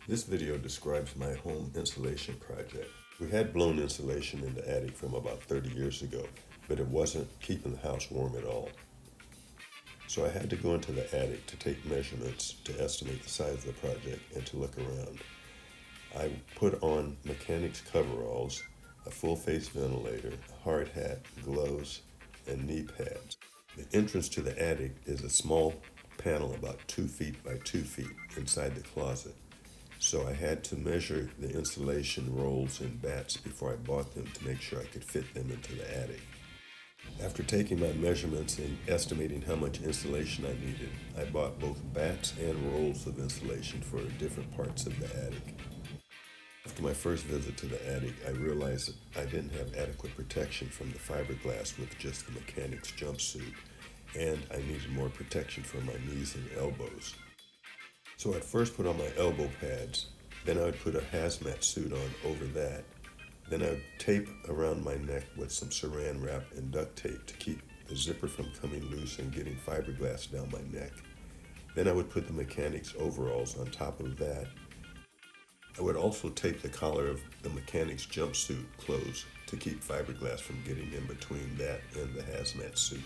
This video describes my home insulation project. We had blown insulation in the attic from about 30 years ago, but it wasn't keeping the house warm at all. So I had to go into the attic to take measurements to estimate the size of the project and to look around. I put on mechanics coveralls, a full-face ventilator, a hard hat, gloves, and knee pads. The entrance to the attic is a small panel about 2 feet by 2 feet inside the closet. So I had to measure the insulation rolls and bats before I bought them to make sure I could fit them into the attic. After taking my measurements and estimating how much insulation I needed, I bought both bats and rolls of insulation for different parts of the attic. After my first visit to the attic, I realized that I didn't have adequate protection from the fiberglass with just the mechanic's jumpsuit, and I needed more protection for my knees and elbows. So I'd first put on my elbow pads, then I would put a hazmat suit on over that. Then I would tape around my neck with some saran wrap and duct tape to keep the zipper from coming loose and getting fiberglass down my neck. Then I would put the mechanic's overalls on top of that. I would also tape the collar of the mechanic's jumpsuit closed to keep fiberglass from getting in between that and the hazmat suit.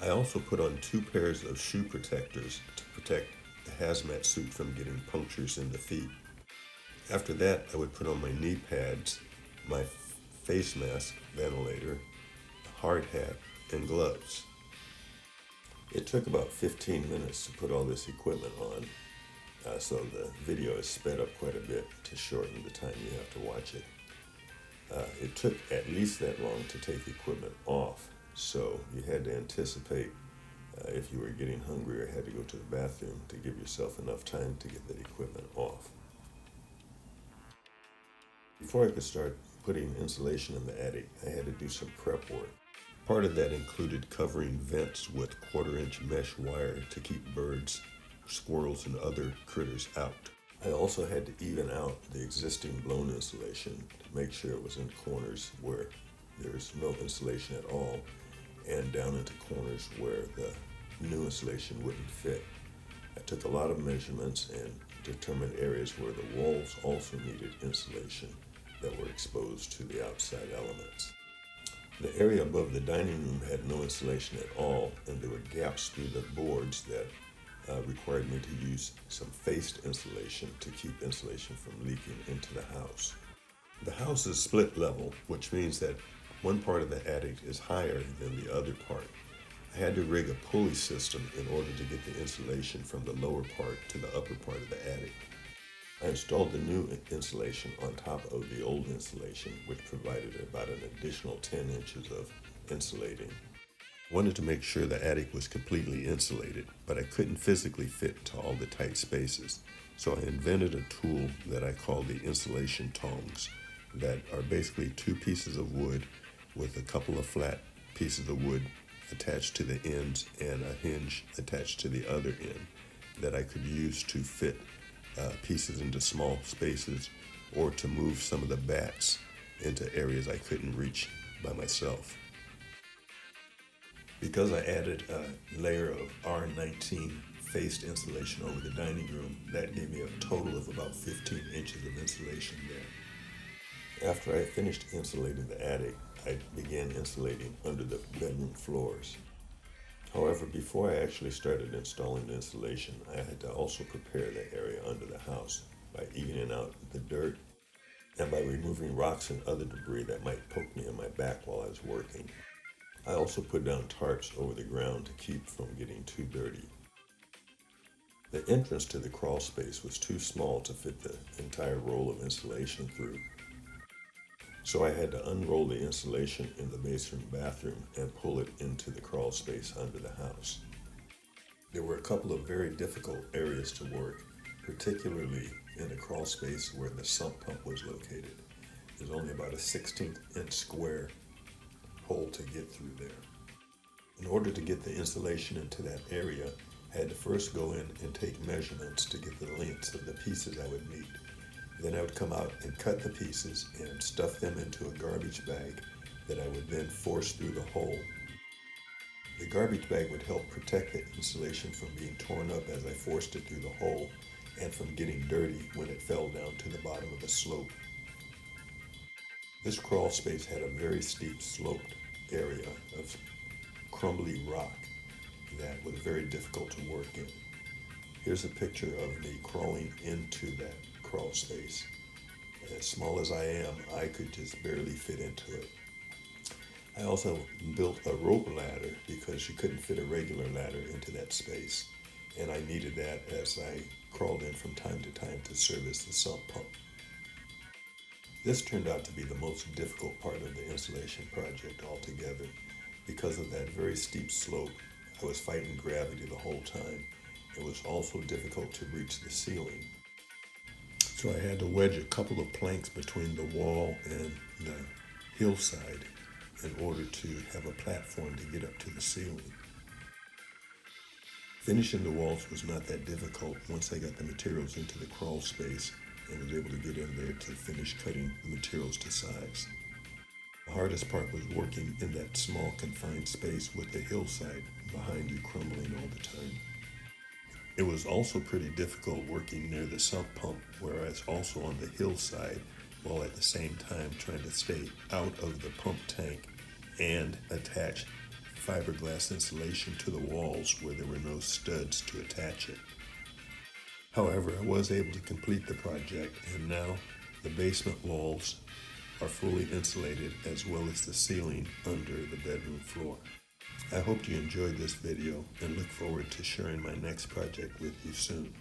I also put on 2 pairs of shoe protectors to protect the hazmat suit from getting punctures in the feet. After that, I would put on my knee pads, my face mask, ventilator, a hard hat, and gloves. It took about 15 minutes to put all this equipment on, so the video is sped up quite a bit to shorten the time you have to watch it. It took at least that long to take the equipment off, so you had to anticipate if you were getting hungry or had to go to the bathroom to give yourself enough time to get that equipment off. Before I could start putting insulation in the attic, I had to do some prep work. Part of that included covering vents with 1/4-inch mesh wire to keep birds, squirrels, and other critters out. I also had to even out the existing blown insulation to make sure it was in corners where there's no insulation at all, and down into corners where the new insulation wouldn't fit. I took a lot of measurements and determined areas where the walls also needed insulation that were exposed to the outside elements. The area above the dining room had no insulation at all, and there were gaps through the boards that required me to use some faced insulation to keep insulation from leaking into the house. The house is split level, which means that one part of the attic is higher than the other part. I had to rig a pulley system in order to get the insulation from the lower part to the upper part of the attic. I installed the new insulation on top of the old insulation, which provided about an additional 10 inches of insulating. I wanted to make sure the attic was completely insulated, but I couldn't physically fit into all the tight spaces. So I invented a tool that I call the insulation tongs that are basically 2 pieces of wood with a couple of flat pieces of wood attached to the ends and a hinge attached to the other end that I could use to fit pieces into small spaces or to move some of the bats into areas I couldn't reach by myself. Because I added a layer of R19 faced insulation over the dining room, that gave me a total of about 15 inches of insulation there. After I finished insulating the attic, I began insulating under the bedroom floors. However, before I actually started installing the insulation, I had to also prepare the area under the house by evening out the dirt and by removing rocks and other debris that might poke me in my back while I was working. I also put down tarps over the ground to keep from getting too dirty. The entrance to the crawl space was too small to fit the entire roll of insulation through. So I had to unroll the insulation in the basement bathroom and pull it into the crawl space under the house. There were a couple of very difficult areas to work, particularly in the crawl space where the sump pump was located. There's only about a 16-inch square hole to get through there. In order to get the insulation into that area, I had to first go in and take measurements to get the lengths of the pieces I would need. Then I would come out and cut the pieces and stuff them into a garbage bag that I would then force through the hole. The garbage bag would help protect the insulation from being torn up as I forced it through the hole, and from getting dirty when it fell down to the bottom of the slope. This crawl space had a very steep sloped area of crumbly rock that was very difficult to work in. Here's a picture of me crawling into that crawl space. As small as I am, I could just barely fit into it. I also built a rope ladder because you couldn't fit a regular ladder into that space, and I needed that as I crawled in from time to time to service the sump pump. This turned out to be the most difficult part of the installation project altogether. Because of that very steep slope, I was fighting gravity the whole time. It was also difficult to reach the ceiling. So I had to wedge a couple of planks between the wall and the hillside in order to have a platform to get up to the ceiling. Finishing the walls was not that difficult once I got the materials into the crawl space and was able to get in there to finish cutting the materials to size. The hardest part was working in that small confined space with the hillside behind you crumbling all the time. It was also pretty difficult working near the sump pump, where I was also on the hillside while at the same time trying to stay out of the pump tank and attach fiberglass insulation to the walls where there were no studs to attach it. However, I was able to complete the project, and now the basement walls are fully insulated as well as the ceiling under the bedroom floor. I hope you enjoyed this video and look forward to sharing my next project with you soon.